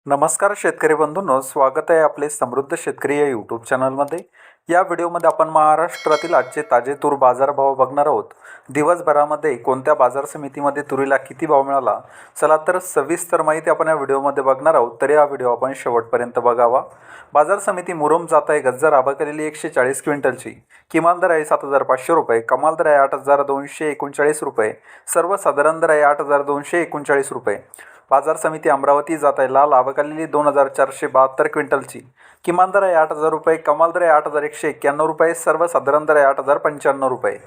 नमस्कार शेतकरी बंधूंनो, स्वागत आहे आपले समृद्ध शेतकरी या यूट्यूब चॅनलमध्ये। या व्हिडिओमध्ये आपण महाराष्ट्रातील आजचे ताजे तूर बाजारभाव बघणार आहोत। दिवसभरामध्ये कोणत्या बाजार समितीमध्ये तुरीला किती भाव मिळाला, चला तर सविस्तर माहिती आपण या व्हिडिओमध्ये बघणार आहोत, तर हा व्हिडिओ आपण शेवटपर्यंत बघावा। बाजार समिती मुरुम जात आहे गज्जर आबाकलेली 140 क्विंटलची, किमान दर आहे 7,500 रुपये, कमाल दर आहे 8,239 रुपये, सर्वसाधारण दर आहे 8,239 रुपये। बाजार समिती अमरावती जात आहे लाल आबाकलेली 2,472 क्विंटलची, किमान दर आहे 8,000 रुपये, कमाल दर आहे 8,191 रुपये, सर्वसाधारण दर आहे 8,095 रुपये।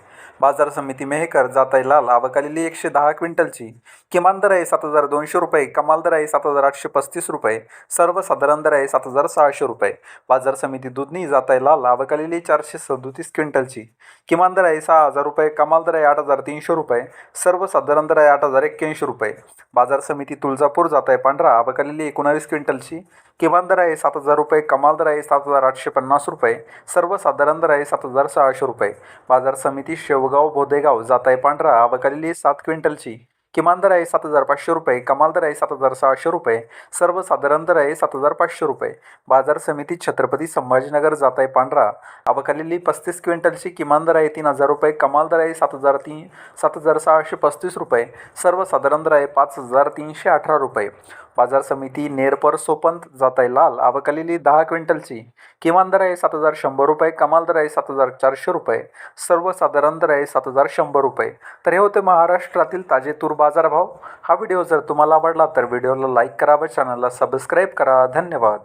बाजार समिती मेहकर जात आहे लाल आबाकलेली 110 क्विंटलची, किमान दर आहे 7,200 रुपये, कमाल दर आहे 7,835 रुपये, सर्वसाधारण दर आहे 7,600 रुपये। बाजार समिती दुधनी जात आहे लाल आबाकलेली 437 क्विंटलची, किमान दर आहे 6,000 रुपये, कमाल दर आहे 8,300 रुपये, सर्वसाधारण दर आहे 8,081 रुपये। बाजार समिती तुळजापूर जात आहे पांढरा आबाकलेली 19 क्विंटलची, किमान दर आहे 7,000 रुपये, कमाल दर आहे 7,850 रुपये, सर्वसाधारण दर आहे 7,600 रुपये। बाजार समिती शेवगाव बोधेगाव जात आहे पांढरा आबाकलेली 7 क्विंटलची, किमान दर आहे 7,500 रुपये, कमाल दर आहे 7,600 रुपये, सर्वसाधारण दर आहे 7,500 रुपये। बाजार समिती छत्रपती संभाजीनगर जात आहे पांढरा आबाकलेली 35 क्विंटलची, किमान दर आहे 3,000 रुपये, कमाल दर आहे 7,635 रुपये, सर्वसाधारण दर आहे 5,318 रुपये। बाजार समिती नेरपर सोपंत जात आहे लाल आबाकलेली 10 क्विंटलची, किमान दर आहे 7,100 रुपये, कमाल दर आहे 7,400 रुपये, सर्वसाधारण दर आहे 7,100 रुपये। तर हे होते महाराष्ट्रातील ताजे तूर बाजारभाव। हा व्हिडिओ जर तुम्हाला आवडला तर व्हिडिओला लाईक करा व चॅनलला सबस्क्राईब करा। धन्यवाद।